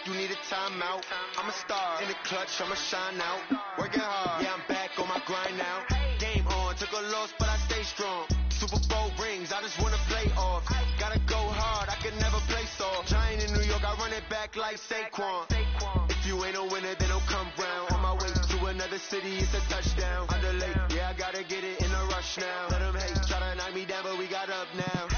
like you need a timeout. I'm a star in the clutch, I'ma shine out. Working hard, yeah, I'm back on my grind now. Game on, took a loss, but I stay strong. Super Bowl rings, I just wanna play off. Gotta go hard, I can never play soft. Giant in New York, I run it back like Saquon. If you ain't a winner, then don't come round. On my way to another city, it's a touchdown. Underlay, yeah, I gotta get it in a rush now. Let them hate, try to knock me down, but we got up now.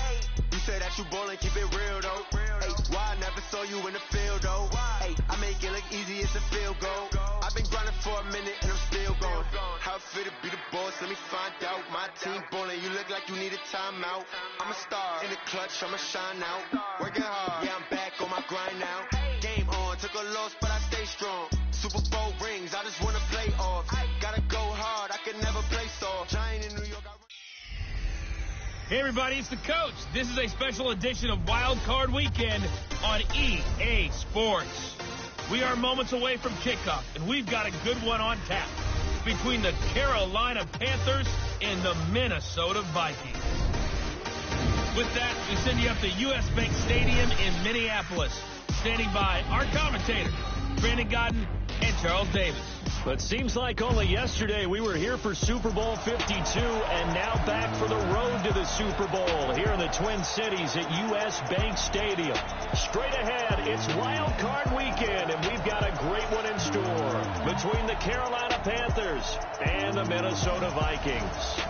You say that you ballin', keep it real though. Hey, why I never saw you in the field though? Hey, I make it look easy, it's a field goal. I've been grinding for a minute and I'm still going. How it feel to be the boss, let me find out. My team ballin', you look like you need a timeout. I'm a star in the clutch, I'ma shine out. Working hard, yeah, I'm back on my grind now. Game on, took a loss, but I stay strong. Super Bowl rings, I just wanna play off. Gotta go hard, I can never play soft. Giant in New York. Hey everybody, it's the coach. This is a special edition of Wild Card Weekend on EA Sports. We are moments away from kickoff, and we've got a good one on tap between the Carolina Panthers and the Minnesota Vikings. With that, we send you up to U.S. Bank Stadium in Minneapolis. Standing by our commentators, Brandon Godden and Charles Davis. But seems like only yesterday we were here for Super Bowl 52 and now back for the road to the Super Bowl here in the Twin Cities at U.S. Bank Stadium. Straight ahead, it's Wild Card Weekend, and we've got a great one in store between the Carolina Panthers and the Minnesota Vikings.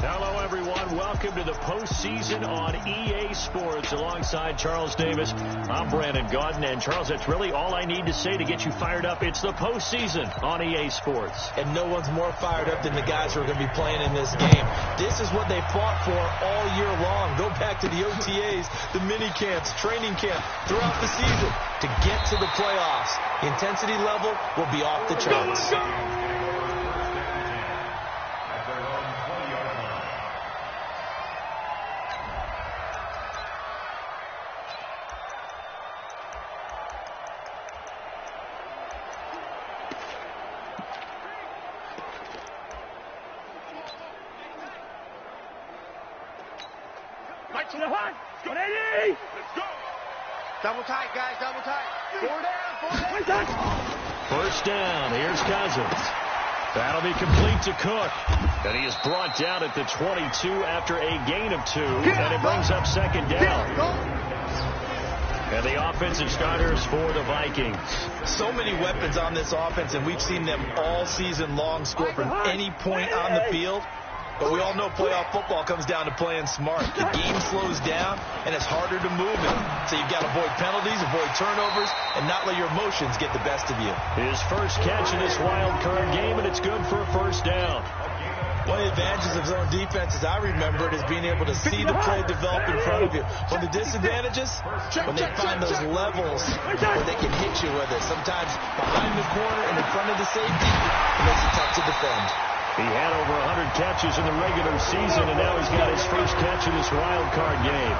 Hello, everyone. Welcome to the postseason on EA Sports. Alongside Charles Davis, I'm Brandon Godden. And, Charles, that's really all I need to say to get you fired up. It's the postseason on EA Sports. And no one's more fired up than the guys who are going to be playing in this game. This is what they fought for all year long. Go back to the OTAs, the mini camps, training camp, throughout the season to get to the playoffs. The intensity level will be off the charts. Double tight, guys, double tight. Four down. First down, here's Cousins. That'll be complete to Cook. And he is brought down at the 22 after a gain of 2. And it brings up second down. And the offensive starters for the Vikings. So many weapons on this offense, and we've seen them all season long score from any point on the field. But we all know playoff football comes down to playing smart. The game slows down, and it's harder to move it. So you've got to avoid penalties, avoid turnovers, and not let your emotions get the best of you. His first catch in this wild card game, and it's good for a first down. One of the advantages of zone defense, as I remember it, is being able to see the play develop in front of you. One of the disadvantages, when they find those levels where they can hit you with it, sometimes behind the corner and in front of the safety, it makes it tough to defend. He had over 100 catches in the regular season, and now he's got his first catch in this wild card game.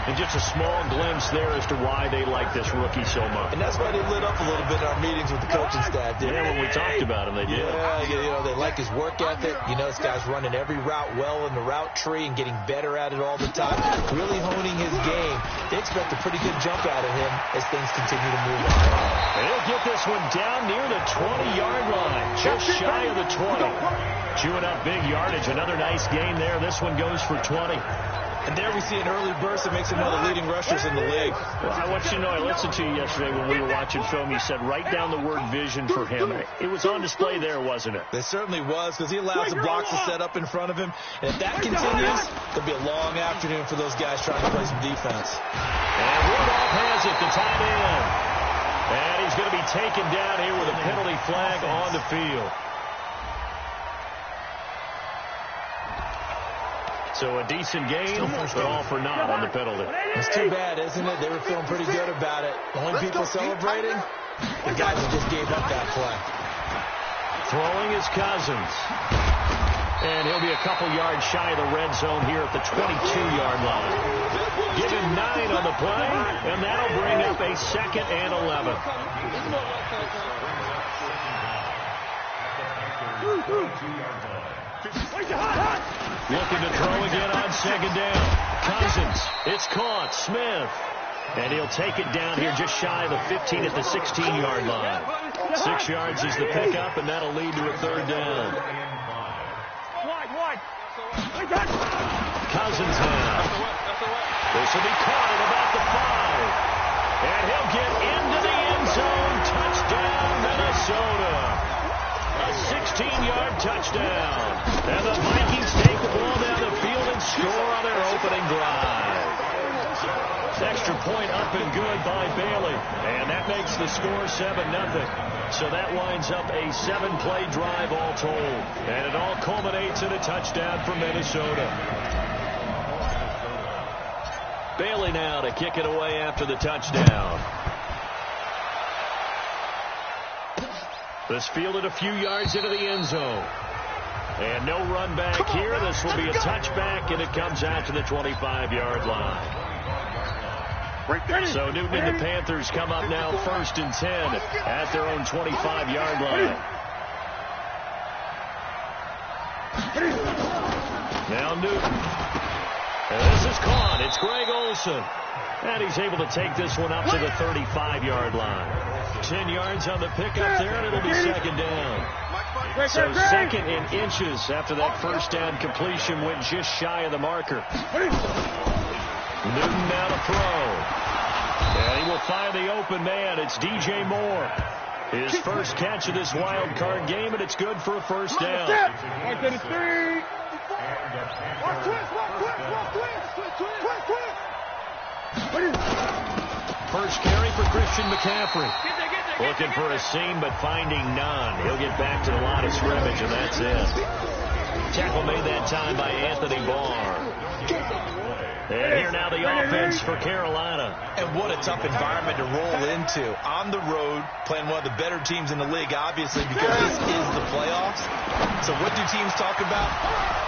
And just a small glimpse there as to why they like this rookie so much. And that's why they lit up a little bit in our meetings with the coaching staff, didn't they? Yeah, when we talked about him, they did. Yeah, you know, they like his work ethic. You know, this guy's running every route well in the route tree and getting better at it all the time, really honing his game. They expect a pretty good jump out of him as things continue to move on. And he'll get this one down near the 20-yard line, just shy of the 20. Chewing up big yardage. Another nice gain there. This one goes for 20. And there we see an early burst that makes him one of the leading rushers in the league. Well, I want you to know, I listened to you yesterday when we were watching film. You said write down the word vision for him. It was on display there, wasn't it? It certainly was, because he allows the blocks to set up in front of him. And if that continues, it'll be a long afternoon for those guys trying to play some defense. And Rudolph has it, the tight end. And he's going to be taken down here with a penalty flag on the field. So a decent game, but all for naught on the penalty. It's too bad, isn't it? They were feeling pretty good about it. Only people celebrating, the guys who just gave up that play. Throwing is Cousins. And he'll be a couple yards shy of the red zone here at the 22-yard line. Give him 9 on the play, and that'll bring up a 2nd and 11. Looking to throw again on second down. Cousins. It's caught. Smith. And he'll take it down here just shy of the 15 at the 16-yard line. 6 yards is the pickup, and that'll lead to a third down. Cousins now. This will be caught at about the 5. And he'll get into the end zone. Touchdown, Minnesota. A 16-yard touchdown. And the Vikings take the ball down the field and score on their opening drive. Extra point up and good by Bailey. And that makes the score 7-0. So that winds up a 7-play drive all told. And it all culminates in a touchdown for Minnesota. Bailey now to kick it away after the touchdown. This fielded a few yards into the end zone. And no run back here. This will be a touchback, and it comes out to the 25-yard line. So Newton and the Panthers come up now 1st and 10 at their own 25-yard line. Now Newton. And this is caught. It's Greg Olsen. And he's able to take this one up to the 35-yard line. 10 yards on the pickup there, and it'll be second down. So second in inches after that first down completion went just shy of the marker. Newton now to throw. And he will find the open man. It's DJ Moore. His first catch of this wild card game, and it's good for a first down. First carry for Christian McCaffrey. Looking for a seam, but finding none. He'll get back to the line of scrimmage, and that's it. Tackle made that time by Anthony Barr. And here now the offense for Carolina. And what a tough environment to roll into. On the road, playing one of the better teams in the league, obviously, because this is the playoffs. So what do teams talk about?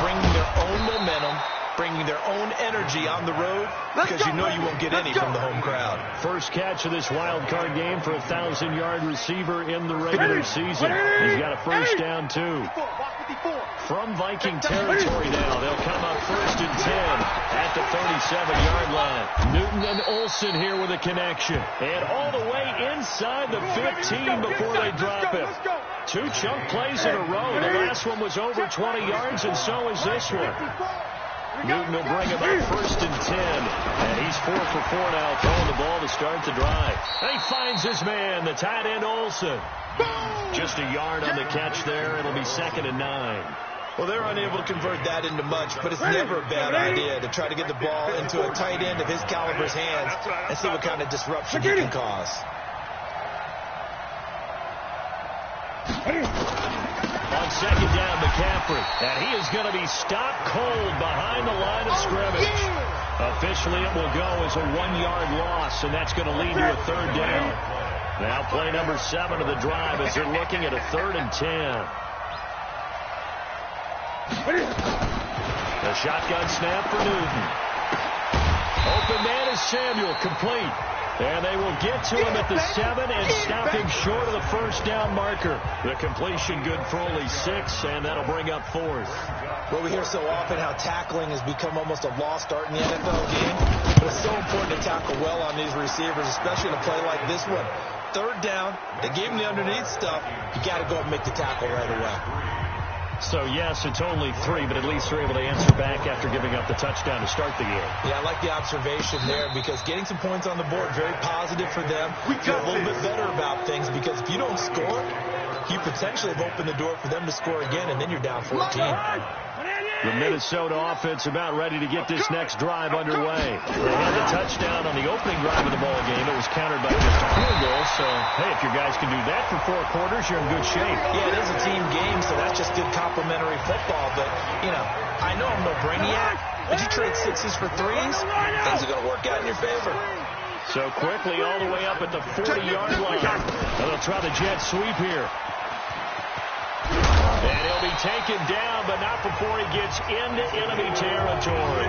Bringing their own momentum, bringing their own energy on the road, because you know you won't get any from the home crowd. First catch of this wild card game for a 1,000-yard receiver in the regular season. He's got a first down, too. From Viking territory now, they'll come up 1st and 10 at the 37-yard line. Newton and Olsen here with a connection. And all the way inside the 15 before they drop him. 2 chunk plays in a row. The last one was over 20 yards, and so is this one. Newton will bring him up 1st and 10. And he's 4 for 4 now, throwing the ball to start the drive. And he finds his man, the tight end Olsen. Just a yard on the catch there. It'll be 2nd and 9. Well, they're unable to convert that into much, but it's never a bad idea to try to get the ball into a tight end of his caliber's hands and see what kind of disruption he can cause. On 2nd down, McCaffrey. And he is going to be stopped cold behind the line of scrimmage. Officially, it will go as a 1-yard loss, and that's going to lead to a 3rd down. Now play number 7 of the drive as they're looking at a 3rd and 10. The shotgun snap for Newton. Open man is Samuel, complete. And they will get to him at the 7 and stop him short of the first down marker. The completion good for only 6, and that'll bring up 4th. Well, we hear so often how tackling has become almost a lost art in the NFL game. But it's so important to tackle well on these receivers, especially in a play like this one. 3rd down, they gave him the underneath stuff. You got to go and make the tackle right away. So, yes, it's only 3, but at least they're able to answer back after giving up the touchdown to start the game. Yeah, I like the observation there because getting some points on the board, very positive for them. Feel a little bit better about things because if you don't score, you potentially have opened the door for them to score again, and then you're down 14. The Minnesota offense about ready to get this next drive underway. They had the touchdown on the opening drive of the ball game. It was countered by just a field goal. So, hey, if you guys can do that for 4 quarters, you're in good shape. Yeah, it is a team game, so that's just good complementary football. But, you know, I know I'm no brainiac, but you trade 6s for 3s, things are going to work out in your favor. So quickly all the way up at the 40-yard line. And they'll try the jet sweep here. And he'll be taken down, but not before he gets into enemy territory.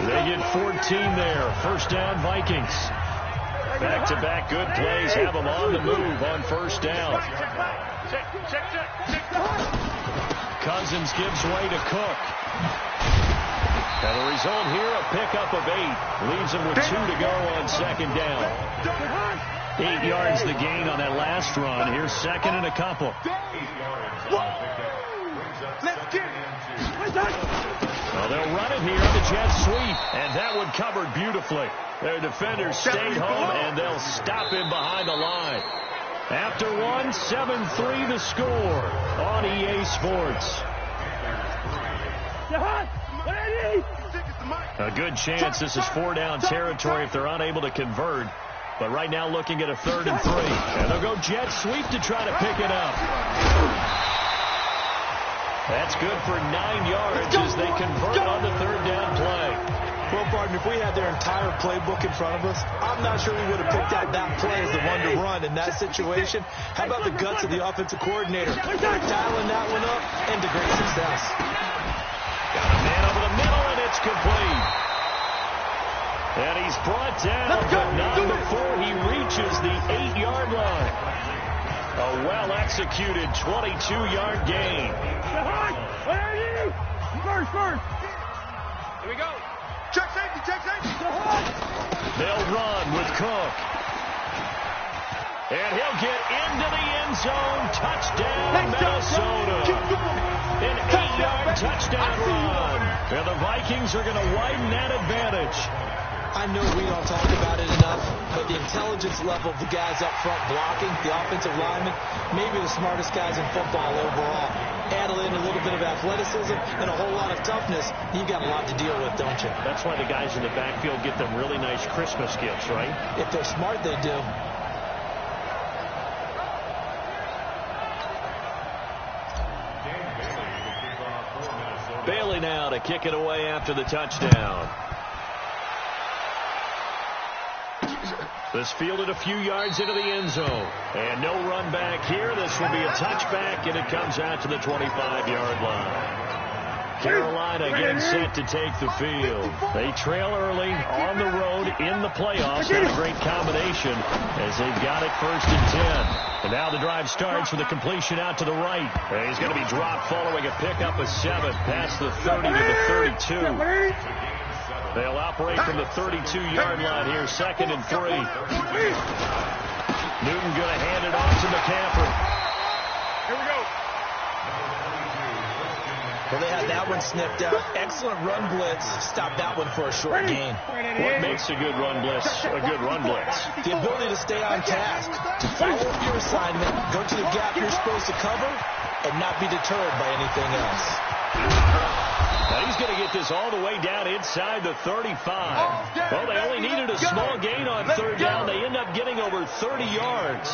They get 14 there. First down, Vikings. Back-to-back good plays have them on the move on first down. Cousins gives way to Cook. And the result here, a pickup of 8. Leaves them with 2 to go on second down. 8 yards the gain on that last run. Here's second and a couple. Well, they'll run it here on the jet sweep, and that one covered beautifully. Their defenders stayed home, and they'll stop him behind the line. After one, 7-3 the score on EA Sports. A good chance this is 4-down territory if they're unable to convert. But right now looking at a 3rd and 3. And they'll go jet sweep to try to pick it up. That's good for 9 yards as they convert on the 3rd down play. Well, partner, if we had their entire playbook in front of us, I'm not sure we would have picked out that play as the one to run in that situation. How about the guts of the offensive coordinator? Dialing that one up and to great success. Got a man over the middle, and it's complete. And he's brought down, but not before he reaches the 8-yard line. A well-executed 22-yard gain. First. Here we go. Check safety. They'll run with Cook. And he'll get into the end zone. Touchdown, Minnesota. An 8-yard touchdown run. And the Vikings are going to widen that advantage. I know we don't talk about it enough, but the intelligence level of the guys up front blocking, the offensive linemen, maybe the smartest guys in football overall. Add in a little bit of athleticism and a whole lot of toughness, you got a lot to deal with, don't you? That's why the guys in the backfield get them really nice Christmas gifts, right? If they're smart, they do. Bailey now to kick it away after the touchdown. This fielded a few yards into the end zone. And no run back here. This will be a touchback, and it comes out to the 25-yard line. Carolina again set to take the field. They trail early on the road in the playoffs. Not a great combination as they've got it 1st and 10. And now the drive starts with a completion out to the right. And he's going to be dropped following a pickup of 7 past the 30 to the 32. They'll operate from the 32-yard line here, 2nd and 3. Newton going to hand it off to McCaffrey. Here we go. Well, they had that one sniffed out. Excellent run blitz. Stop that one for a short gain. What makes a good run blitz a good run blitz? The ability to stay on task, to follow up your assignment, go to the gap you're supposed to cover, and not be deterred by anything else. Now he's going to get this all the way down inside the 35. Well, they only needed a small gain on 3rd down. They end up getting over 30 yards.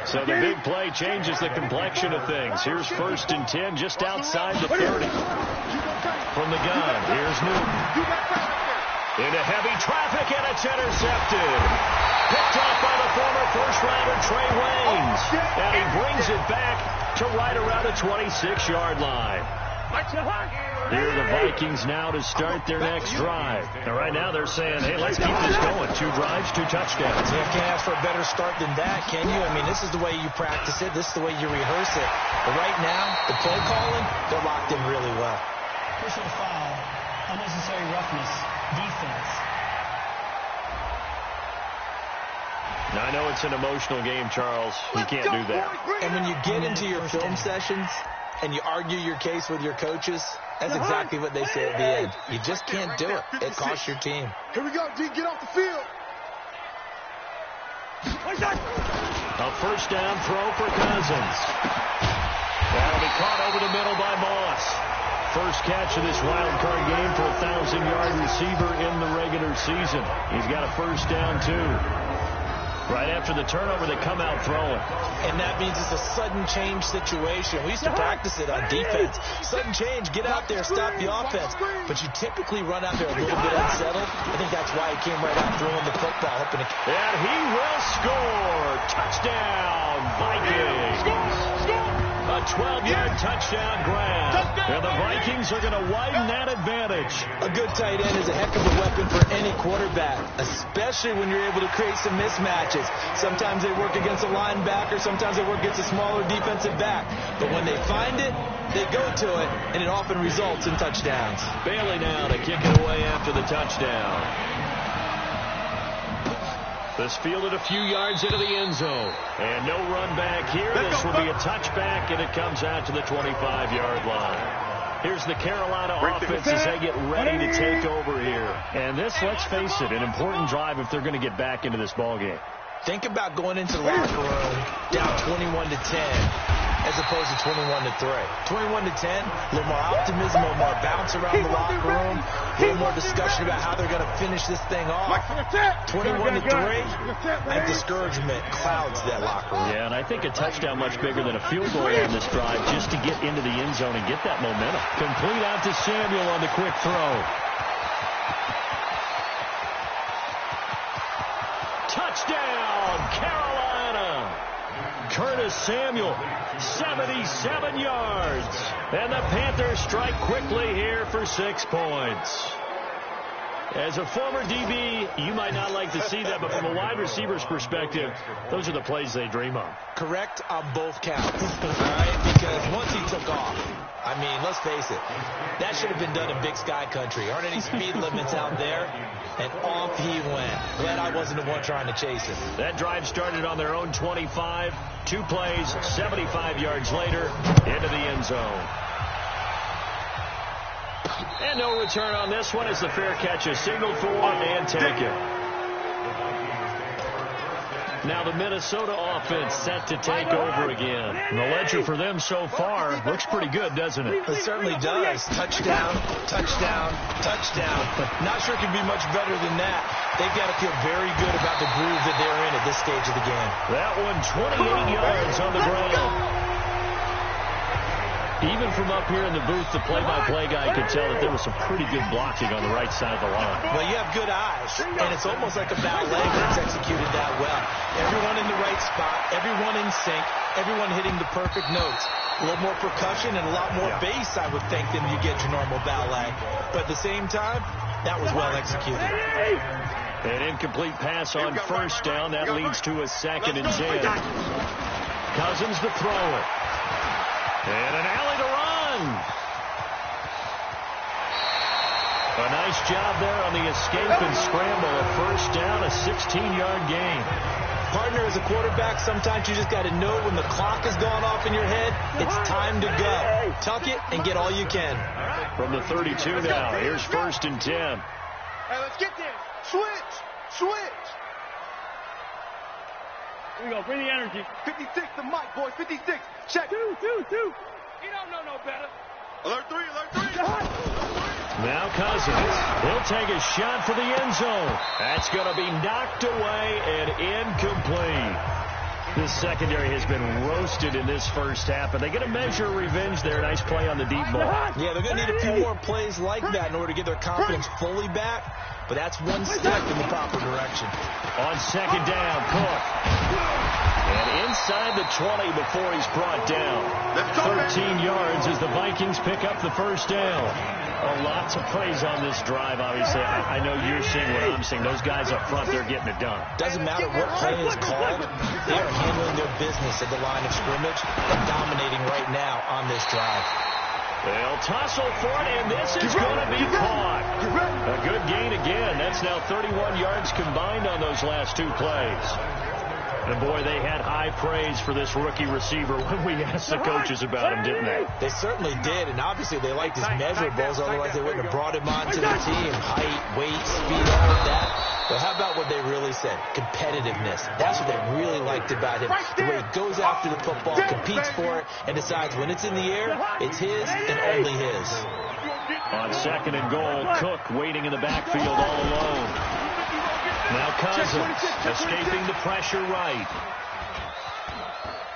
So the big play changes the complexion of things. Here's 1st and 10 just outside the 30. From the gun, here's Newton. Into heavy traffic, and it's intercepted. Picked off by the former first-rounder Trey Waynes. And he brings it back to right around the 26-yard line. Here are the Vikings now to start their next drive. And right now they're saying, hey, let's keep this going. 2 drives, 2 touchdowns. You can't ask for a better start than that, can you? I mean, this is the way you practice it. This is the way you rehearse it. But right now, the play calling, they're locked in really well. Personal foul, unnecessary roughness, defense. Now, I know it's an emotional game, Charles. You can't do that. And when you get into your film sessions and you argue your case with your coaches, that's exactly what they say at the end. You just can't do it. It costs your team. Here we go, D. Get off the field. A 1st down throw for Cousins. That'll be caught over the middle by Moss. First catch of this wild card game for a 1,000-yard receiver in the regular season. He's got a 1st down, too. Right after the turnover, they come out throwing. And that means it's a sudden change situation. We used to practice it on defense. Sudden change, get out there, stop the offense. But you typically run out there a little bit unsettled. I think that's why he came right out throwing the football. And he will score. Touchdown, Vikings. A 12-yard touchdown grab. And the Vikings are going to widen that advantage. A good tight end is a heck of a weapon for any quarterback, especially when you're able to create some mismatches. Sometimes they work against a linebacker. Sometimes they work against a smaller defensive back. But when they find it, they go to it, and it often results in touchdowns. Bailey now to kick it away after the touchdown. This fielded a few yards into the end zone. And no run back here. This will be a touchback, and it comes out to the 25-yard line. Here's the Carolina offense as they get ready to take over here. And this, let's face it, an important drive if they're going to get back into this ballgame. Think about going into the locker room down 21-10 as opposed to 21-3. 21-10, a little more optimism, a little more bounce around the locker room, a little more discussion about how they're going to finish this thing off. 21-3, and discouragement clouds that locker room. Yeah, and I think a touchdown much bigger than a field goal on this drive just to get into the end zone and get that momentum. Complete out to Samuel on the quick throw. Touchdown, Carolina! Curtis Samuel, 77 yards. And the Panthers strike quickly here for 6 points. As a former DB, you might not like to see that, but from a wide receiver's perspective, those are the plays they dream of. Correct on both counts, all right? Because once he took off, I mean, let's face it, that should have been done in Big Sky country. Aren't any speed limits out there? And off he went. Glad I wasn't the one trying to chase him. That drive started on their own 25. 2 plays, 75 yards later, into the end zone. And no return on this one as the fair catch is signaled for and taken. Now the Minnesota offense set to take over again. And the ledger for them so far looks pretty good, doesn't it? It certainly does. Touchdown, touchdown, touchdown. Not sure it can be much better than that. They've got to feel very good about the groove that they're in at this stage of the game. That one 28 yards on the ground. Even from up here in the booth, the play-by-play guy could tell that there was some pretty good blocking on the right side of the line. Well, you have good eyes, and it's almost like a ballet when it's executed that well. Everyone in the right spot, everyone in sync, everyone hitting the perfect notes. A little more percussion and a lot more bass, I would think, than you get your normal ballet. But at the same time, that was well executed. An incomplete pass on first down. That leads to a 2nd and 10. Cousins to throw it. And an alley to run. A nice job there on the escape and scramble. A first down, a 16-yard gain. Partner, as a quarterback, sometimes you just got to know when the clock is going off in your head, it's time to go. Tuck it and get all you can. From the 32 now, here's 1st and 10. Hey, let's get there. Switch. Here we go. Bring the energy. 56, the mic, boys. 56. Check. Two. You don't know no better. Alert 3. Now Cousins. He'll take a shot for the end zone. That's going to be knocked away and incomplete. This secondary has been roasted in this first half, but they get a measure of revenge there. Nice play on the deep ball. Yeah, they're going to need a few more plays like that in order to get their confidence fully back, but that's one step in the proper direction. On 2nd down, Cook. And inside the 20 before he's brought down. 13 yards as the Vikings pick up the first down. Oh, lots of praise on this drive, obviously. I know you're seeing what I'm seeing. Those guys up front, they're getting it done. Doesn't matter what play is called. They are handling their business at the line of scrimmage and dominating right now on this drive. They'll tussle for it, and this is going to be caught. A good gain again. That's now 31 yards combined on those last 2 plays. And, boy, they had high praise for this rookie receiver when we asked the coaches about him, didn't they? They certainly did, and obviously they liked his measurables, otherwise they wouldn't have brought him onto the team. Height, weight, speed, all of that. But how about what they really said? Competitiveness. That's what they really liked about him. The way he goes after the football, competes for it, and decides when it's in the air, it's his and only his. On 2nd and goal, Cook waiting in the backfield all alone. Now Cousins escaping the pressure right.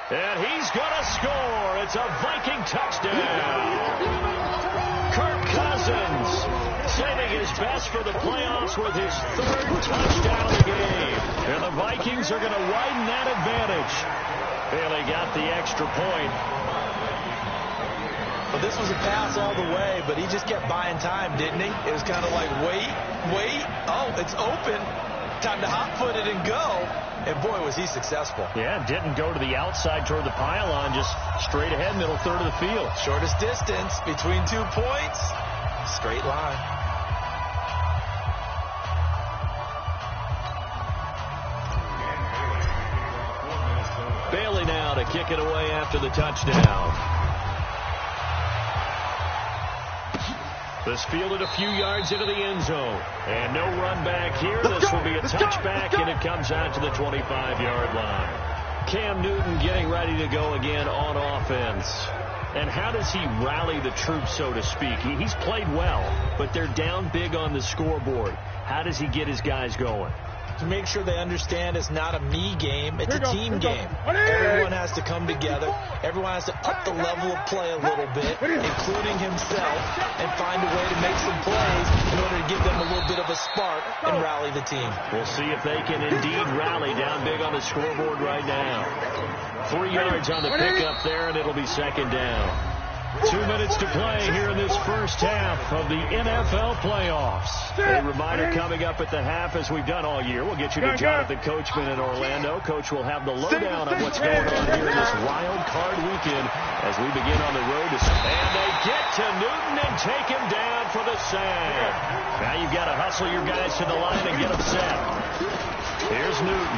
And he's going to score. It's a Viking touchdown. Kirk Cousins saving his best for the playoffs with his 3rd touchdown of the game. And the Vikings are going to widen that advantage. Bailey got the extra point. Well, this was a pass all the way, but he just kept buying time, didn't he? It was kind of like, wait. Oh, it's open. Time to hot-foot it and go. And, boy, was he successful. Yeah, didn't go to the outside toward the pylon, just straight ahead, middle third of the field. Shortest distance between 2 points. Straight line. Bailey now to kick it away after the touchdown. This fielded a few yards into the end zone. And no run back here. This will be a touchback, and it comes out to the 25-yard line. Cam Newton getting ready to go again on offense. And how does he rally the troops, so to speak? He's played well, but they're down big on the scoreboard. How does he get his guys going? To make sure they understand it's not a me game, it's a team game. Everyone has to come together. Everyone has to up the level of play a little bit, including himself, and find a way to make some plays in order to give them a little bit of a spark and rally the team. We'll see if they can indeed rally down big on the scoreboard right now. 3 yards on the pickup there, and it'll be second down. 2 minutes to play here in this first half of the NFL playoffs. A reminder coming up at the half, as we've done all year. We'll get you to Jonathan Coachman in Orlando. Coach will have the lowdown on what's going on here in this wild card weekend as we begin on the road. And they get to Newton and take him down for the sack. Now you've got to hustle your guys to the line and get them set. Here's Newton.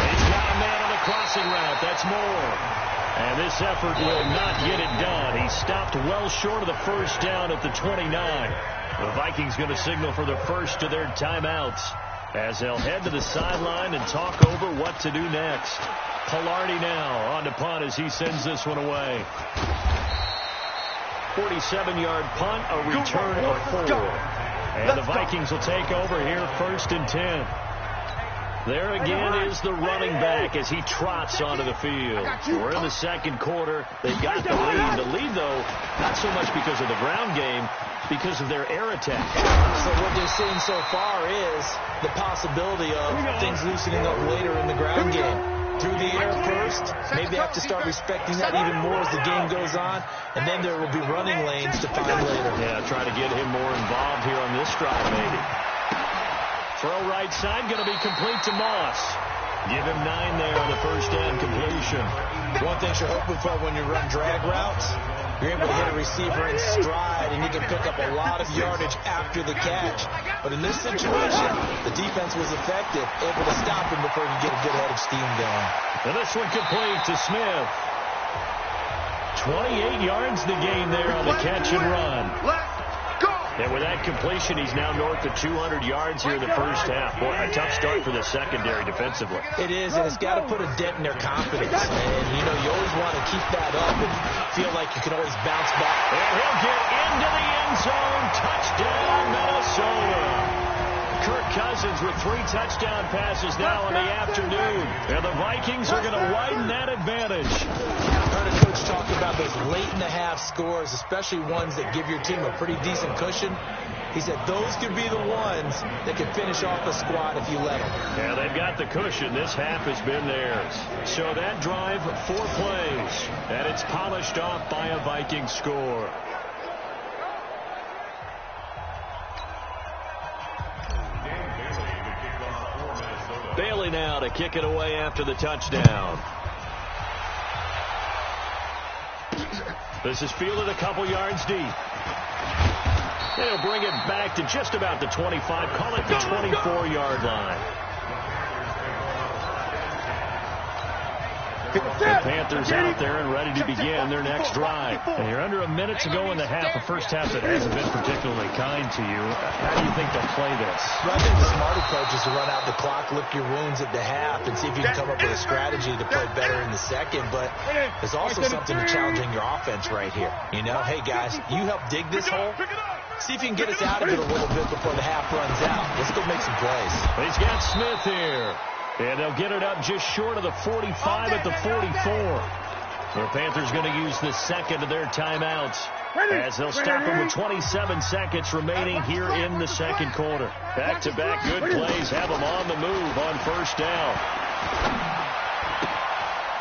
He's got a man on the crossing route. That's Moore. And this effort will not get it done. He stopped well short of the first down at the 29. The Vikings going to signal for the first of their timeouts as they'll head to the sideline and talk over what to do next. Pilardi now on to punt as he sends this one away. 47-yard punt, a return of 4. And the Vikings will take over here first and 10. There again is the running back as he trots onto the field. We're in the second quarter. They've got the lead. The lead, though, not so much because of the ground game, because of their air attack. So what they're seeing so far is the possibility of things loosening up later in the ground game. Through the air first, maybe they have to start respecting that even more as the game goes on, and then there will be running lanes to find later. Yeah, try to get him more involved here on this drive, maybe. Throw right side, going to be complete to Moss. Give him 9 there on the first down completion. One thing you're hoping for when you run drag routes, you're able to hit a receiver in stride, and you can pick up a lot of yardage after the catch. But in this situation, the defense was effective, able to stop him before he could get a good head of steam going. And this one complete to Smith. 28 yards the gain there on the catch and run. And with that completion, he's now north of 200 yards here in the first half. Boy, a tough start for the secondary defensively. It is, and it's got to put a dent in their confidence. And, you know, you always want to keep that up and feel like you can always bounce back. And he'll get into the end zone. Touchdown, Minnesota. Kirk Cousins with 3 touchdown passes now in the afternoon. And the Vikings are going to widen that advantage. I heard a coach talk about those late-in-the-half scores, especially ones that give your team a pretty decent cushion. He said those could be the ones that can finish off a squad if you let them. Yeah, they've got the cushion. This half has been theirs. So that drive, 4 plays, and it's polished off by a Viking score. Bailey now to kick it away after the touchdown. This is fielded a couple yards deep. They'll bring it back to just about the 25, call it the 24-yard line. The Panthers out there and ready to begin their next drive. And you're under a minute to go in the half, a first half that hasn't been particularly kind to you. How do you think they'll play this? Well, I think the smart approach is to run out the clock, lick your wounds at the half, and see if you can come up with a strategy to play better in the second. But there's also something to challenging your offense right here. You know, hey, guys, you help dig this hole. See if you can get us out of it a little bit before the half runs out. Let's go make some plays. He's got Smith here. And they'll get it up just short of the 45 at the 44. The Panthers going to use the second of their timeouts as they'll stop him with 27 seconds remaining here in the second quarter. Back-to-back good plays have them on the move on first down.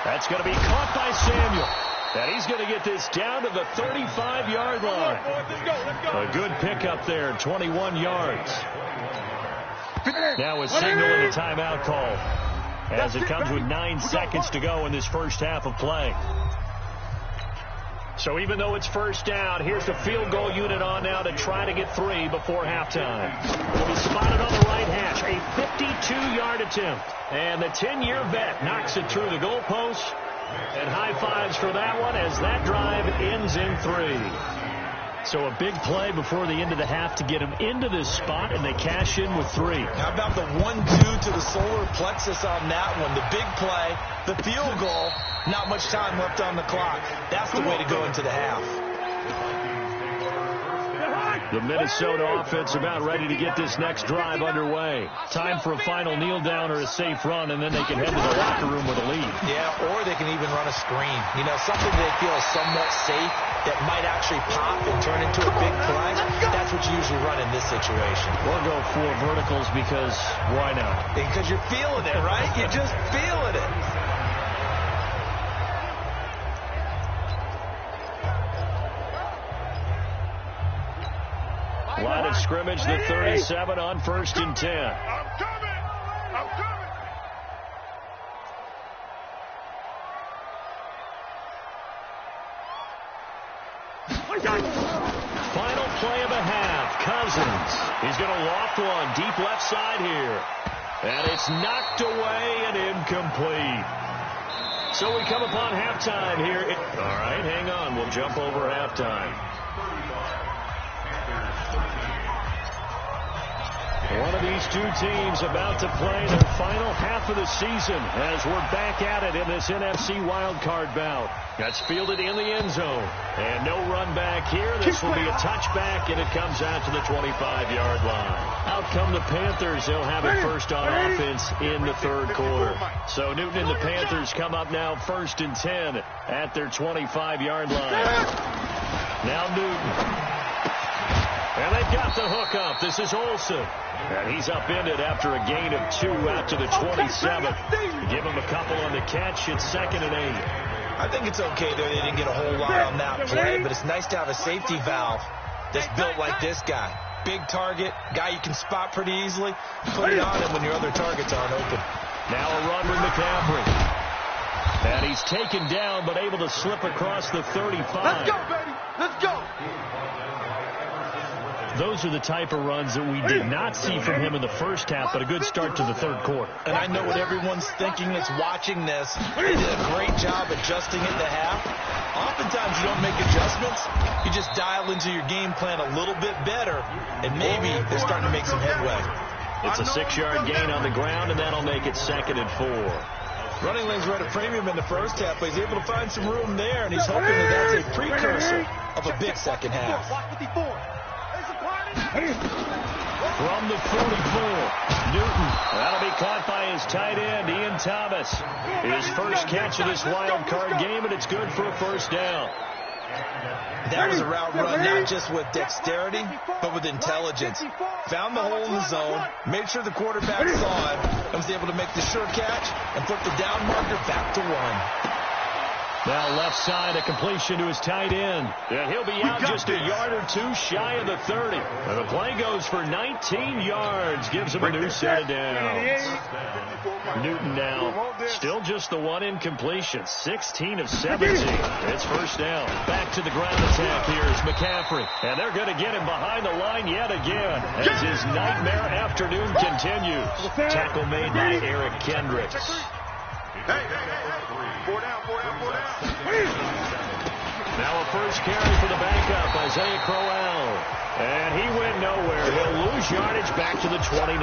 That's going to be caught by Samuel. And he's going to get this down to the 35-yard line. A good pickup there, 21 yards. Now a signal and a timeout call as it comes with 9 seconds to go in this first half of play. So even though it's first down, here's the field goal unit on now to try to get 3 before halftime. Will be spotted on the right hash, a 52-yard attempt. And the 10-year vet knocks it through the goalpost. And high fives for that one as that drive ends in 3. So a big play before the end of the half to get them into this spot, and they cash in with 3. How about the 1-2 to the solar plexus on that one? The big play, the field goal, not much time left on the clock. That's the way to go into the half. The Minnesota offense about ready to get this next drive underway. Time for a final kneel down or a safe run, and then they can head to the locker room with a lead. Yeah, or they can even run a screen. You know, something they feel is somewhat safe that might actually pop and turn into a big play. That's what you usually run in this situation. Or go 4 verticals because why not? Because you're feeling it, right? You're just feeling it. Line of scrimmage, the 37 on 1st and 10. I'm coming! I'm coming! Final play of the half. Cousins. He's going to loft one deep left side here. And it's knocked away and incomplete. So we come upon halftime here. All right, hang on. We'll jump over halftime. One of these two teams about to play their final half of the season as we're back at it in this NFC wildcard bout. That's fielded in the end zone. And no run back here. This will be a touchback, and it comes out to the 25-yard line. Out come the Panthers. They'll have it first on offense in the 3rd quarter. So Newton and the Panthers come up now 1st and 10 at their 25-yard line. Now Newton. And they've got the hook up. This is Olsen. And he's upended after a gain of 2 out to the 27. Give him a couple on the catch. It's 2nd and 8. I think it's okay that they didn't get a whole lot on that play, but it's nice to have a safety valve that's built like this guy. Big target, guy you can spot pretty easily. Put it on him when your other targets aren't open. Now a run with McCaffrey. And he's taken down but able to slip across the 35. Let's go, baby. Let's go. Those are the type of runs that we did not see from him in the first half, but a good start to the 3rd quarter. And I know what everyone's thinking that's watching this. They did a great job adjusting at the half. Oftentimes you don't make adjustments. You just dial into your game plan a little bit better, and maybe they're starting to make some headway. It's a 6-yard gain on the ground, and that'll make it 2nd and 4. Running lanes were at a premium in the first half, but he's able to find some room there, and he's hoping that that's a precursor of a big second half. From the 44, Newton. That'll be caught by his tight end, Ian Thomas. His first catch of this wild card game, and it's good for a 1st down. That was a route run, not just with dexterity, but with intelligence. Found the hole in the zone, made sure the quarterback saw it, and was able to make the sure catch and flip the down marker back to 1. Now left side, a completion to his tight end. And he'll be out just a yard or 2 shy of the 30. And the play goes for 19 yards. Gives him a new set of downs. Newton now still just the 1 incompletion. 16 of 17. It's 1st down. Back to the ground attack here is McCaffrey. And they're going to get him behind the line yet again as his nightmare afternoon continues. Tackle made by Eric Kendricks. Hey. 4 down. Now a first carry for the backup, Isaiah Crowell. And he went nowhere. He'll lose yardage back to the 29.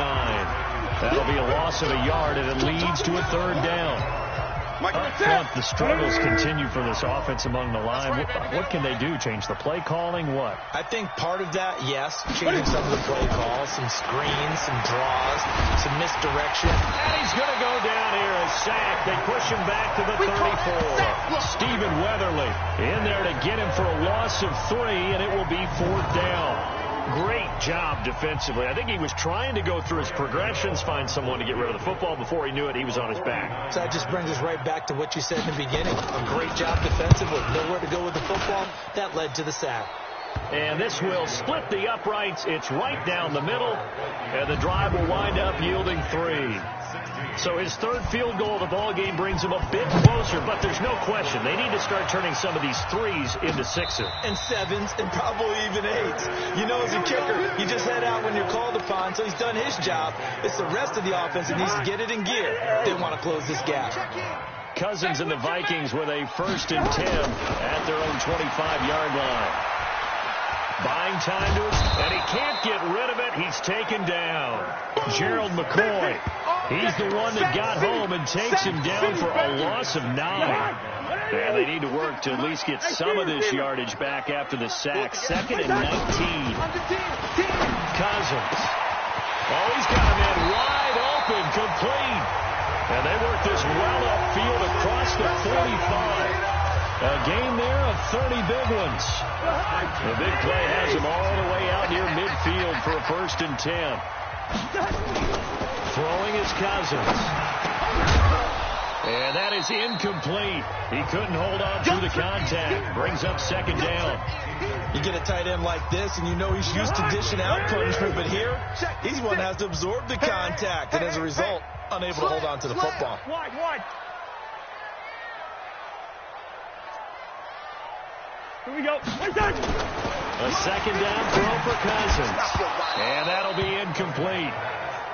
That'll be a loss of a yard, and it leads to a 3rd down. Up front, the struggles continue for this offense among the line. What can they do? Change the play calling? What? I think part of that, yes, changing some of the play calls, some screens, some draws, some misdirection. And he's going to go down here, a sack. They push him back to the 34. Stephen Weatherly in there to get him for a loss of 3, and it will be 4th down. Great job defensively. I think he was trying to go through his progressions, find someone to get rid of the football. Before he knew it, he was on his back. So that just brings us right back to what you said in the beginning. A great job defensively. Nowhere to go with the football. That led to the sack. And this will split the uprights. It's right down the middle. And the drive will wind up yielding 3. So his third field goal of the ball game brings him a bit closer, but there's no question they need to start turning some of these threes into 6s. And 7s and probably even 8s. You know, as a kicker, you just head out when you're called upon, so he's done his job. It's the rest of the offense that needs to get it in gear. They want to close this gap. Cousins and the Vikings with a 1st and 10 at their own 25-yard line. Buying time to it, and he can't get rid of it. He's taken down. Gerald McCoy. He's the one that got home and takes him down for a loss of 9. And they need to work to at least get some of this yardage back after the sack. 2nd and 19. Cousins. Oh, he's got a man wide open, complete. And they work this well upfield across the 45. A gain there of 30 big ones. The big play has him all the way out near midfield for a 1st and 10. Throwing is Cousins. And that is incomplete. He couldn't hold on through the contact. Brings up 2nd down. You get a tight end like this, and you know he's used to dishing out punishment, but here, he's one that has to absorb the contact, and as a result, unable to hold on to the football. Wide. Here we go. A 2nd down throw for Cousins. And that'll be incomplete.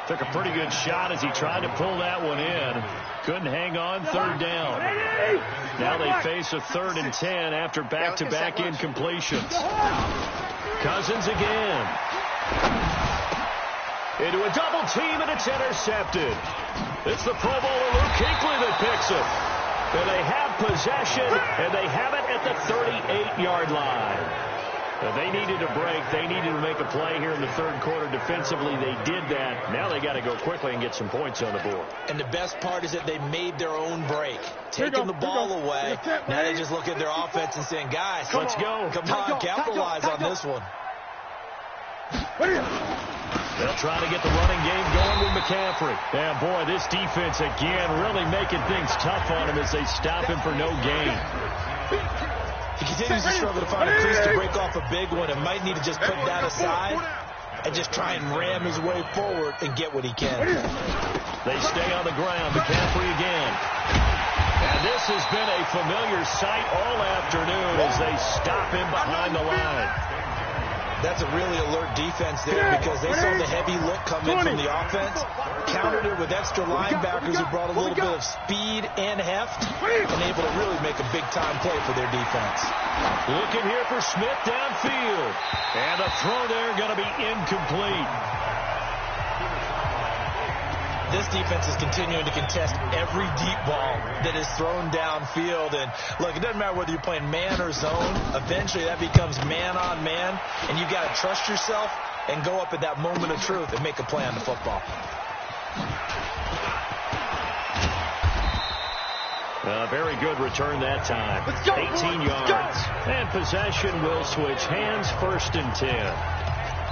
Took a pretty good shot as he tried to pull that one in. Couldn't hang on. 3rd down. Now they face a 3rd and 10 after back-to-back incompletions. Cousins again. Into a double team, and it's intercepted. It's the Pro Bowler Luke Kuechly that picks it. And they have possession, and they have it at the 38-yard line. They needed a break. They needed to make a play here in the 3rd quarter. Defensively, they did that. Now they got to go quickly and get some points on the board. And the best part is that they made their own break, taking the ball away. Now they just look at their offense and saying, guys, let's go. Come on, capitalize on this one. They'll try to get the running game going with McCaffrey. And, boy, this defense, again, really making things tough on him as they stop him for no gain. He continues to struggle to find a crease to break off a big one and might need to just put that aside and just try and ram his way forward and get what he can. They stay on the ground. McCaffrey again. And this has been a familiar sight all afternoon as they stop him behind the line. That's a really alert defense there because they saw the heavy look come in from the offense, countered it with extra linebackers who brought a little bit of speed and heft, and able to really make a big-time play for their defense. Looking here for Smith downfield. And the throw there going to be incomplete. This defense is continuing to contest every deep ball that is thrown downfield. And, look, it doesn't matter whether you're playing man or zone. Eventually, that becomes man-on-man, and you got to trust yourself and go up at that moment of truth and make a play on the football. Very good return that time. 18 yards. And possession will switch hands. 1st and 10.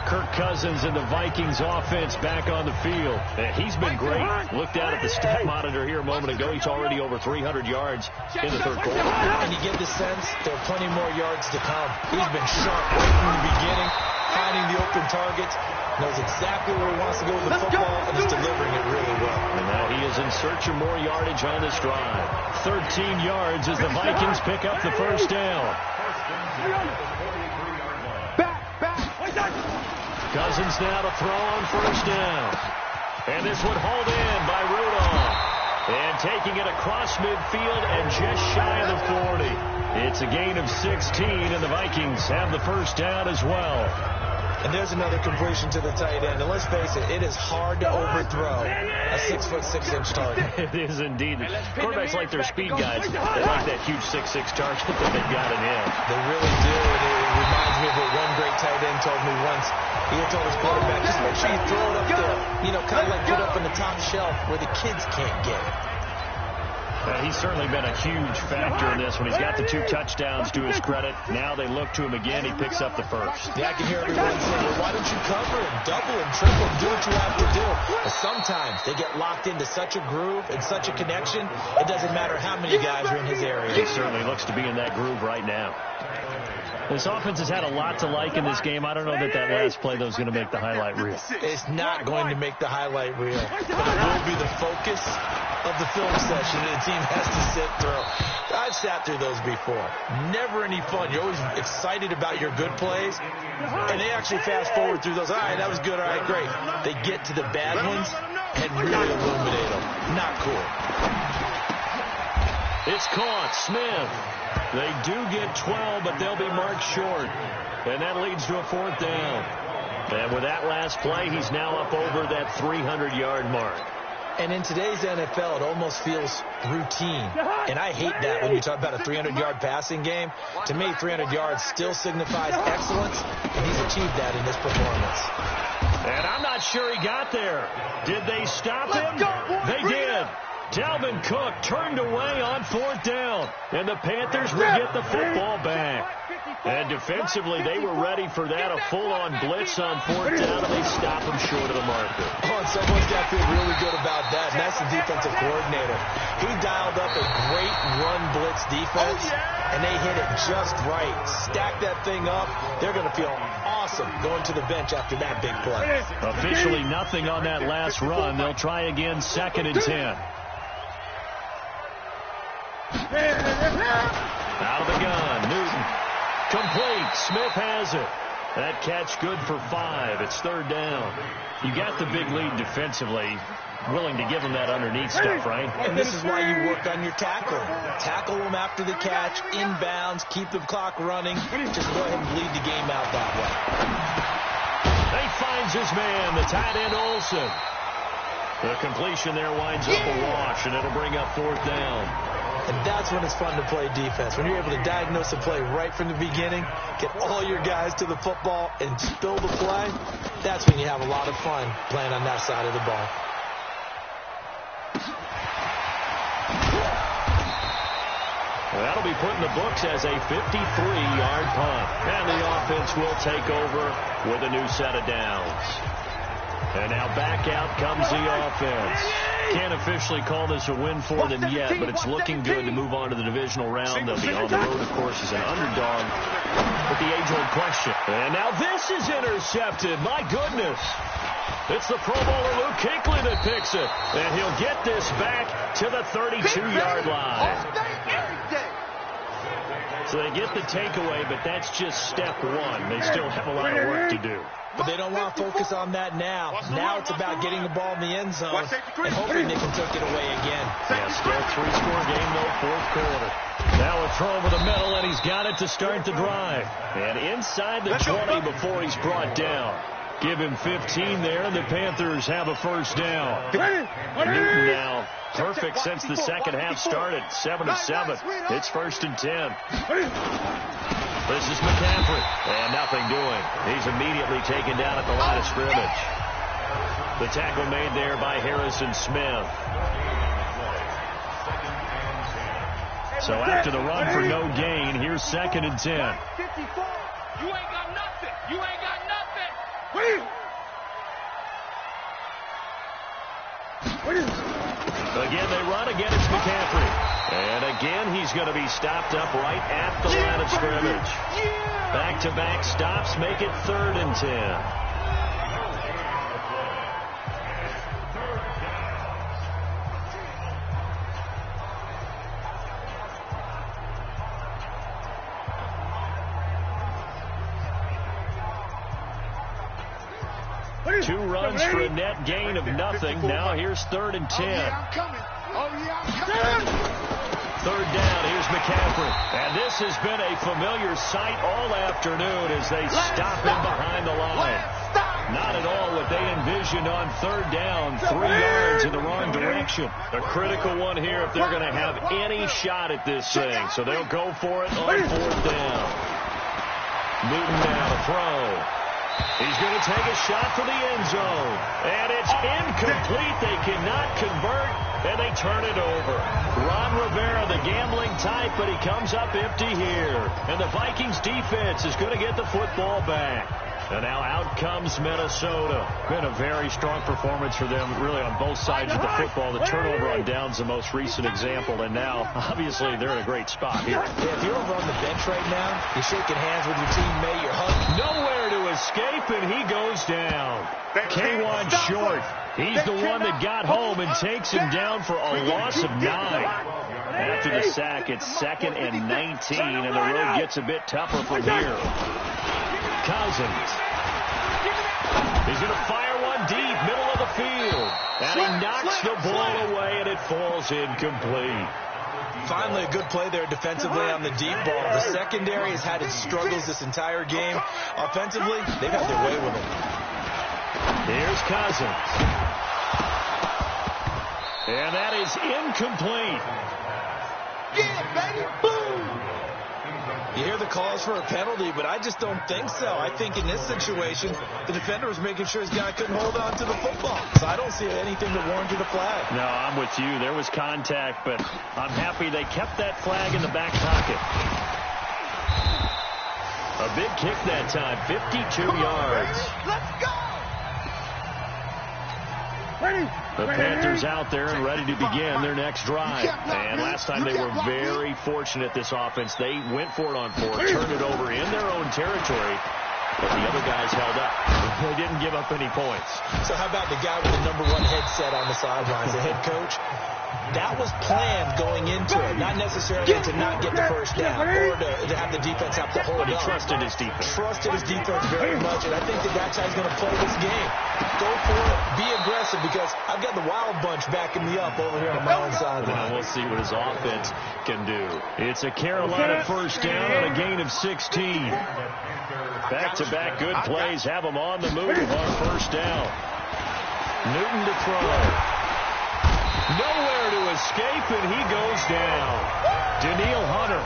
Kirk Cousins and the Vikings offense back on the field. He's been great. Looked out at the stat monitor here a moment ago. He's already over 300 yards in the 3rd quarter. And you get the sense there are plenty more yards to come. He's been sharp right from the beginning, finding the open targets, knows exactly where he wants to go with the football, and is delivering it really well. And now he is in search of more yardage on this drive. 13 yards as the Vikings pick up the 1st down. Cousins now to throw on 1st down. And this one hauled in by Rudolph. And taking it across midfield and just shy of the 40. It's a gain of 16, and the Vikings have the 1st down as well. And there's another completion to the tight end. And let's face it, it is hard to overthrow a 6'6" target. It is indeed. Quarterbacks like their speed guys. They like that huge 6'6" target that they've got in him. They really do. And it reminds me of what one great tight end told me once. He had told his quarterback, just make sure you throw it up there. You know, kind of like put it up on the top shelf where the kids can't get it. He's certainly been a huge factor in this when he's got the 2 touchdowns to his credit. Now they look to him again. He picks up the 1st. Yeah, I can hear everyone saying, well, why don't you cover and double and triple and do what you have to do? But sometimes they get locked into such a groove and such a connection, it doesn't matter how many guys are in his area. He certainly looks to be in that groove right now. This offense has had a lot to like in this game. I don't know that last play, though, is going to make the highlight reel. It's not going to make the highlight reel. But it will be the focus of the film session that the team has to sit through. I've sat through those before. Never any fun. You're always excited about your good plays, and they actually fast forward through those. All right, that was good. All right, great. They get to the bad ones and really illuminate them. Not cool. It's caught. Smith. They do get 12, but they'll be marked short. And that leads to a 4th down. And with that last play, he's now up over that 300-yard mark. And in today's NFL, it almost feels routine. And I hate that when you talk about a 300-yard passing game. To me, 300 yards still signifies excellence, and he's achieved that in this performance. And I'm not sure he got there. Did they stop him? They did. Dalvin Cook turned away on 4th down, and the Panthers will get the football back. And defensively, they were ready for that, a full-on blitz on 4th down, and they stop him short of the marker. Oh, and someone's got to feel really good about that, and that's the defensive coordinator. He dialed up a great run blitz defense, and they hit it just right. Stack that thing up. They're going to feel awesome going to the bench after that big play. Officially nothing on that last run. They'll try again, 2nd and 10. Out of the gun, Newton. Complete. Smith has it. That catch good for 5. It's 3rd down. You got the big lead defensively. Willing to give them that underneath stuff, right? And this is why you work on your tackling. Tackle them after the catch, inbounds, keep the clock running. Just go ahead and bleed the game out that way. He finds his man, the tight end Olsen. The completion there winds up a wash, and it'll bring up 4th down. And that's when it's fun to play defense. When you're able to diagnose a play right from the beginning, get all your guys to the football, and spill the play, that's when you have a lot of fun playing on that side of the ball. That'll be put in the books as a 53-yard punt. And the offense will take over with a new set of downs. And now back out comes the offense. Can't officially call this a win for them yet, but it's looking good to move on to the divisional round. They'll be on the road, of course, as an underdog. But the age-old question. And now this is intercepted. My goodness. It's the Pro Bowler Luke Kuechly that picks it. And he'll get this back to the 32-yard line. So they get the takeaway, but that's just step one. They still have a lot of work to do. But they don't want to focus on that now. Now it's about getting the ball in the end zone and hoping they can take it away again. Yeah, still a 3-score game, though, 4th quarter. Now a throw over the middle, and he's got it to start the drive. And inside the 20 before he's brought down. Give him 15 there, and the Panthers have a 1st down. Newton now perfect since the second half started. 7 of 7. It's 1st and 10. This is McCaffrey, and nothing doing. He's immediately taken down at the line of scrimmage. The tackle made there by Harrison Smith. So after the run for no gain, here's 2nd and 10. You ain't got nothing. You ain't got nothing. Again, they run. Again, it's McCaffrey. And again, he's going to be stopped up right at the line of scrimmage. Back-to-back stops make it 3rd and 10. Two runs for a net gain of nothing. Now here's 3rd and 10. 3rd down, here's McCaffrey. And this has been a familiar sight all afternoon as they stop him behind the line. Not at all what they envisioned on 3rd down. 3 yards in the wrong direction. A critical one here if they're going to have any shot at this thing. So they'll go for it on 4th down. Newton now to throw. He's going to take a shot for the end zone. And it's incomplete. They cannot convert, and they turn it over. Ron Rivera, the gambling type, but he comes up empty here. And the Vikings defense is going to get the football back. And now out comes Minnesota. Been a very strong performance for them, really, on both sides of the football. The turnover on downs the most recent example, and now, obviously, they're in a great spot here. Yeah, if you're over on the bench right now, you're shaking hands with your teammate, you're hugging. Nowhere to escape, and he goes down. K1 short. He's the one that got home and takes him down for a loss of 9. After the sack, it's 2nd and 19, and the road gets a bit tougher from here. Cousins. He's going to fire one deep, middle of the field. And he knocks the ball away, and it falls incomplete. Finally, a good play there defensively on the deep ball. The secondary has had its struggles this entire game. Offensively, they've had their way with it. Here's Cousins. And that is incomplete. Yeah, baby, boom! You hear the calls for a penalty, but I just don't think so. I think in this situation, the defender was making sure his guy couldn't hold on to the football. So I don't see anything that warranted a flag. No, I'm with you. There was contact, but I'm happy they kept that flag in the back pocket. A big kick that time, 52 yards. Let's go! The Panthers out there and ready to begin their next drive. And last time they were very fortunate, this offense. They went for it on 4, turned it over in their own territory, but the other guys held up. They didn't give up any points. So how about the guy with the #1 headset on the sidelines, the head coach? That was planned going into it, not necessarily to not get the first down or to have the defense have to hold But he up. trusted his defense. Trusted his defense very much, and I think that's how he's going to play this game. Go for it, be aggressive, because I've got the wild bunch backing me up over here on my own sideline. We'll see what his offense can do. It's a Carolina first down on a gain of 16. Back-to-back good plays have them on the move on first down. Newton to throw. Nowhere to escape, and he goes down. Daniil Hunter.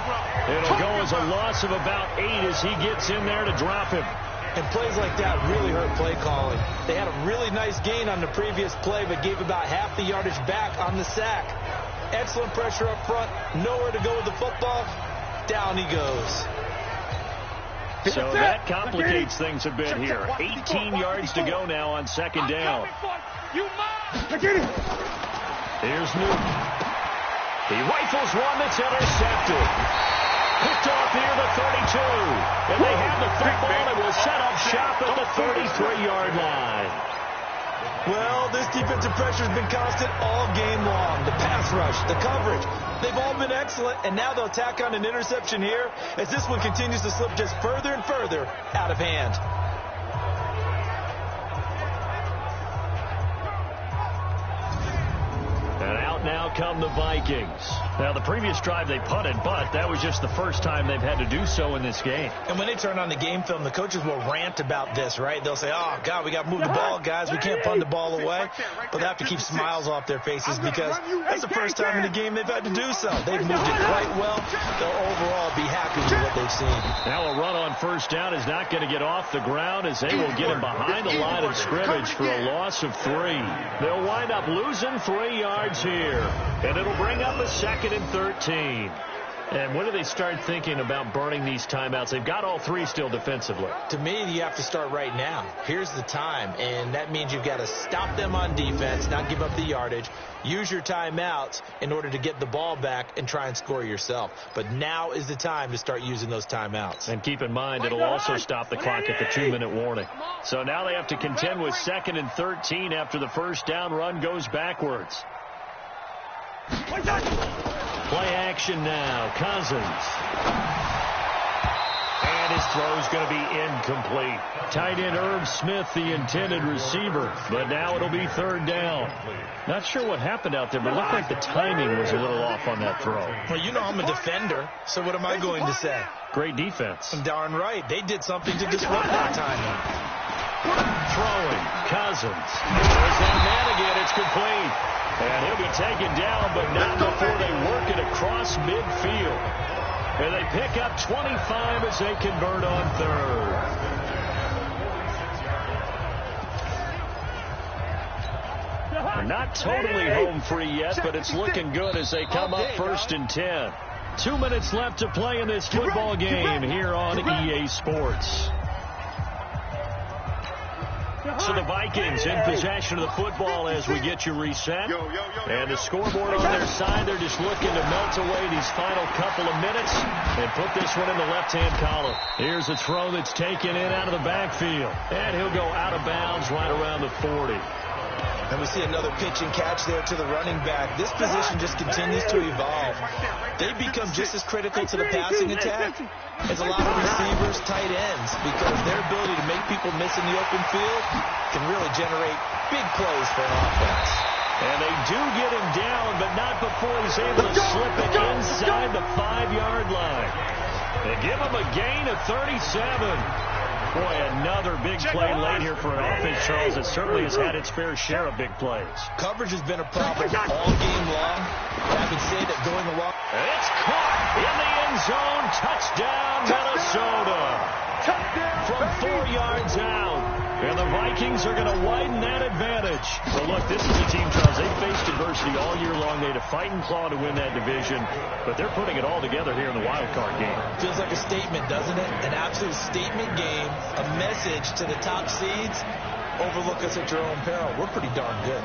It'll go as a loss of about 8 as he gets in there to drop him. And plays like that really hurt play calling. They had a really nice gain on the previous play, but gave about half the yardage back on the sack. Excellent pressure up front. Nowhere to go with the football. Down he goes. So that complicates things a bit here. 18 yards to go now on second down. Here's Newton. He rifles one that's intercepted. Picked off near the 32. And they have the football and will set up shop at the 33-yard line. Well, this defensive pressure has been constant all game long. The pass rush, the coverage, they've all been excellent. And now they'll tack on an interception here as this one continues to slip just further and further out of hand. And out now come the Vikings. Now, the previous drive they punted, but that was just the first time they've had to do so in this game. And when they turn on the game film, the coaches will rant about this, right? They'll say, oh, God, we got to move the ball, guys. We can't punt the ball away. But they have to keep smiles off their faces because that's the first time in the game they've had to do so. They've moved it quite well. They'll overall be happy with what they've seen. Now a run on first down is not going to get off the ground as they will get him behind the line of scrimmage for a loss of 3. They'll wind up losing 3 yards here. And it'll bring up a 2nd and 13. And when do they start thinking about burning these timeouts? They've got all 3 still defensively. To me, you have to start right now. Here's the time, and that means you've got to stop them on defense, not give up the yardage, use your timeouts in order to get the ball back and try and score yourself. But now is the time to start using those timeouts. And keep in mind, it'll also stop the clock at the 2-minute warning. So now they have to contend with 2nd and 13 after the first down run goes backwards. Play action now. Cousins. And his throw's going to be incomplete. Tight end Irv Smith, the intended receiver. But now it'll be 3rd down. Not sure what happened out there, but it looked like the timing was a little off on that throw. Well, you know I'm a defender, so what am I going to say? Great defense. Darn right. They did something to disrupt that timing. Throwing. Cousins. There's that man again. It's complete. And he'll be taken down, but not before they work it across midfield. And they pick up 25 as they convert on 3rd. Not totally home free yet, but it's looking good as they come up 1st and 10. 2 minutes left to play in this football game here on EA Sports. So the Vikings in possession of the football as we get you reset. And the scoreboard on their side, they're just looking to melt away these final couple of minutes and put this one in the left-hand column. Here's a throw that's taken in out of the backfield. And he'll go out of bounds right around the 40. And we see another pitch and catch there to the running back. This position just continues to evolve. They become just as critical to the passing attack as a lot of receivers, tight ends, because their ability to make people miss in the open field can really generate big plays for an offense. And they do get him down, but not before he's able to slip it inside the 5-yard line. They give him a gain of 37. Boy, another big play late here for an offense, Charles, that certainly has had its fair share of big plays. Coverage has been a problem all game long. I would say that going along. It's caught in the end zone. Touchdown, Minnesota. From 4 yards out. And the Vikings are going to widen that advantage. So, look, this is a team, Charles, they've faced adversity all year long. They had to fight and claw to win that division, but they're putting it all together here in the wild card game. Feels like a statement, doesn't it? An absolute statement game, a message to the top seeds. Overlook us at your own peril. We're pretty darn good.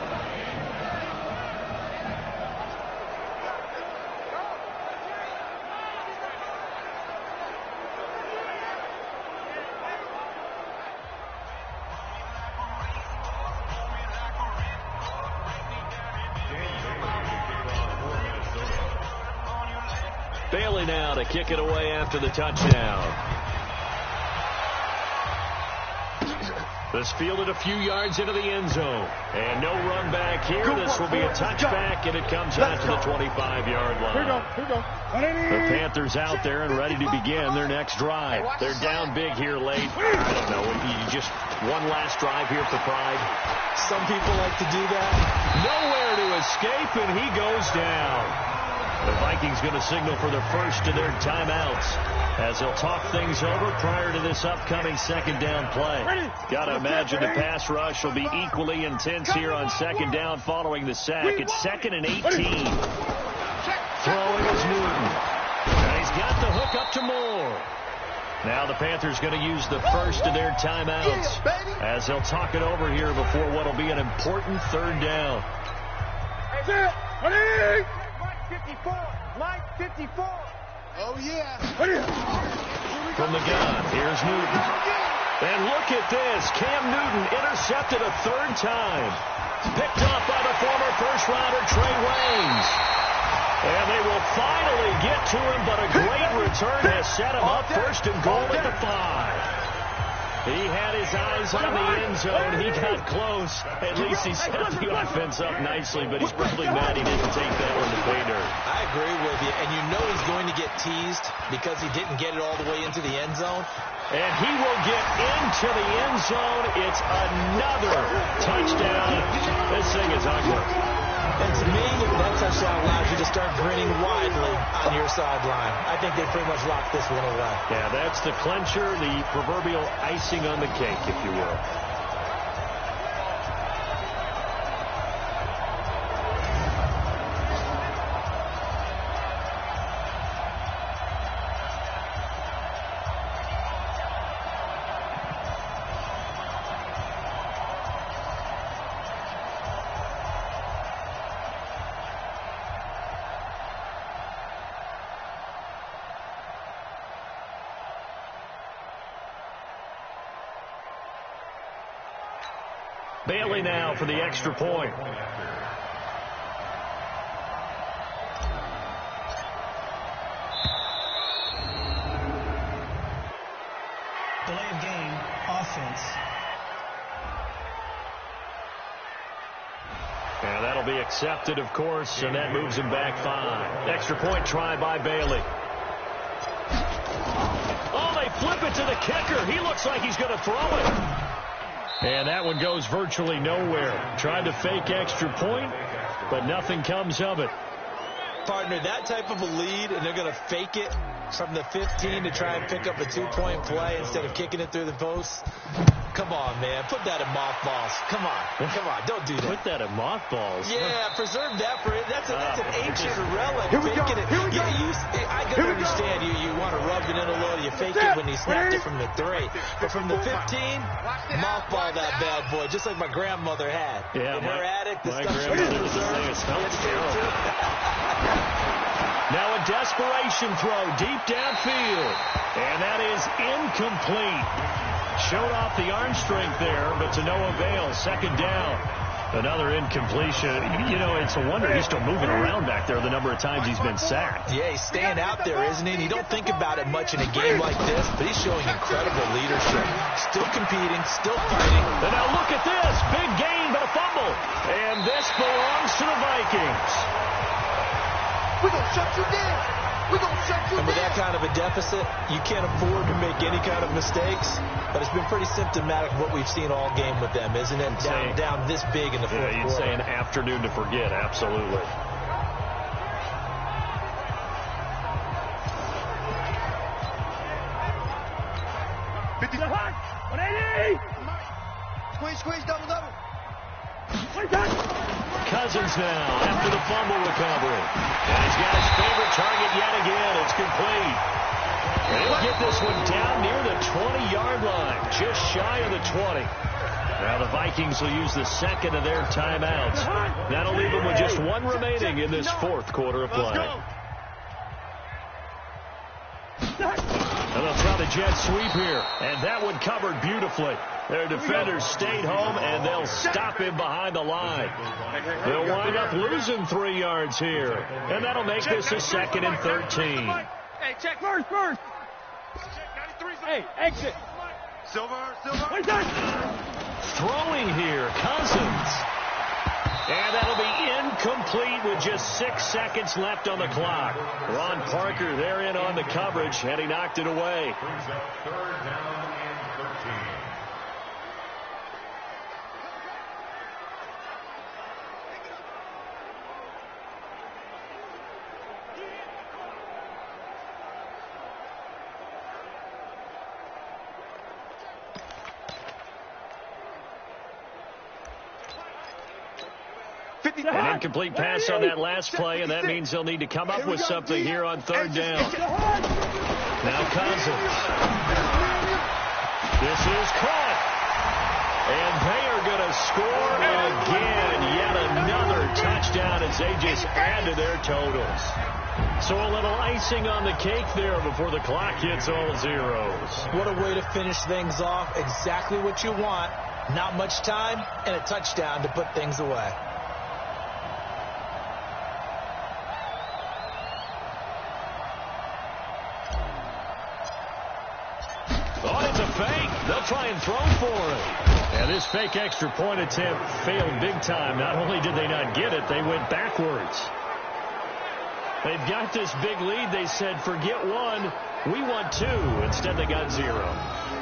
Bailey now to kick it away after the touchdown. This fielded a few yards into the end zone. And no run back here. This will be a touchback, and it comes out to the 25-yard line. Here we go. The Panthers out there and ready to begin their next drive. They're down big here late. I don't know. You just one last drive here for pride. Some people like to do that. Nowhere to escape, and he goes down. The Vikings going to signal for the first of their timeouts as they'll talk things over prior to this upcoming second down play. Got to imagine the pass rush will be equally intense here on second down following the sack. It's 2nd and 18. Throwing is Newton. And he's got the hook up to Moore. Now the Panthers going to use the first of their timeouts as they'll talk it over here before what will be an important third down. Mike 54. Oh, yeah. From the gun, here's Newton. And look at this. Cam Newton intercepted a third time. Picked off by the former first-rounder Trey Waynes. And they will finally get to him, but a great return has set him up first and goal at the 5. He had his eyes on the end zone. He got close. At least he set the offense up nicely, but he's probably mad he didn't take that one to pay dirt. I agree with you, and you know he's going to get teased because he didn't get it all the way into the end zone. And he will get into the end zone. It's another touchdown. This thing is ugly. And to me, that touchdown allows you to start grinning widely on your sideline. I think they pretty much locked this one away. Yeah, that's the clincher, the proverbial icing on the cake, if you will. Bailey now for the extra point. Delay of game, offense. And that'll be accepted, of course, and that moves him back 5. Extra point try by Bailey. Oh, they flip it to the kicker. He looks like he's going to throw it. And that one goes virtually nowhere. Tried to fake extra point, but nothing comes of it. Partner, that type of a lead, and they're going to fake it from the 15 to try and pick up a 2-point play instead of kicking it through the post. Come on, man. Put that in mothballs. Come on. Come on. Don't do that. Put that in mothballs. Yeah, preserve that for it. That's an ancient relic. Here we go. Here we go. I can understand you want to rub it in a little. You fake it when he snapped it from the 3. But from the 15, mothball that bad boy, just like my grandmother had. Yeah, in her attic, the my stuff she grandmother was was saying it smells terrible. Now a desperation throw deep downfield. And that is incomplete. Showed off the arm strength there, but to no avail. Second down. Another incompletion. You know, it's a wonder he's still moving around back there the number of times he's been sacked. Yeah, he's staying out there, isn't he? And you don't think about it much in a game like this, but he's showing incredible leadership. Still competing, still fighting. And now look at this. Big gain, but a fumble. And this belongs to the Vikings. We're going to shut you down. We're going to shut you And with down. that kind of a deficit, you can't afford to make any kind of mistakes. But it's been pretty symptomatic of what we've seen all game with them, isn't it? Down this big in the fourth quarter. You'd say an afternoon to forget, absolutely. Squeeze, double. Cousins now after the fumble recovery. And he's got his favorite target yet again. It's complete. And he'll get this one down near the 20-yard line, just shy of the 20. Now the Vikings will use the second of their timeouts. That'll leave them with just one remaining in this fourth quarter of play. And they'll try the jet sweep here. And that one covered beautifully. Their defenders stayed home, and they'll stop him behind the line. They'll wind up losing 3 yards here. And that'll make this a 2nd and 13. Hey, check first. Hey, exit. Silver. Throwing here, Cousins. And that'll be incomplete with just 6 seconds left on the clock. Ron Parker there in on the coverage, and he knocked it away. Third down and 13. An incomplete pass on that last play, and that means they'll need to come up with something here on third down. Now Cousins. This is caught. And they are going to score again. Yet another touchdown as they just add to their totals. So a little icing on the cake there before the clock hits all zeros. What a way to finish things off. Exactly what you want. Not much time and a touchdown to put things away. Oh, it's a fake. They'll try and throw for it. And this fake extra point attempt failed big time. Not only did they not get it, they went backwards. They've got this big lead. They said, forget one. We want 2. Instead, they got 0.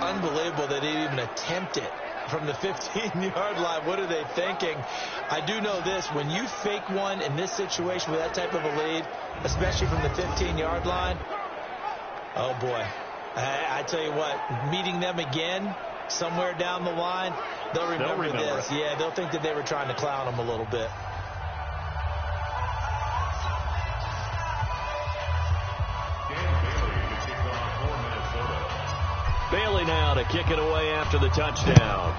Unbelievable that they even attempt it from the 15-yard line. What are they thinking? I do know this. When you fake one in this situation with that type of a lead, especially from the 15-yard line, oh, boy. I tell you what, meeting them again somewhere down the line, they'll remember this. Yeah, they'll think that they were trying to clown them a little bit. Bailey now to kick it away after the touchdown.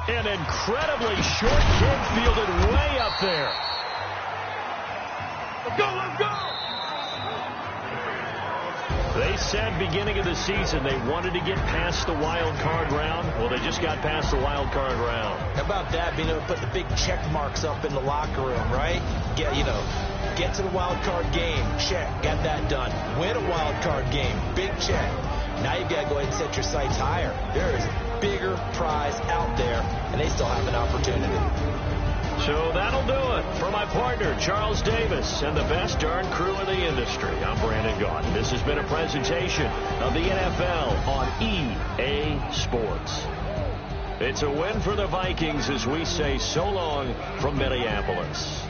An incredibly short kick fielded way up there. Let's go! They said beginning of the season they wanted to get past the wild card round. Well, they just got past the wild card round. How about that? Being able to put the big check marks up in the locker room, right? Get to the wild card game. Check. Got that done. Win a wild card game. Big check. Now you've got to go ahead and set your sights higher. There is a bigger prize out there, and they still have an opportunity. So that'll do it. For my partner, Charles Davis, and the best darn crew in the industry, I'm Brandon Gaudin. This has been a presentation of the NFL on EA Sports. It's a win for the Vikings as we say so long from Minneapolis.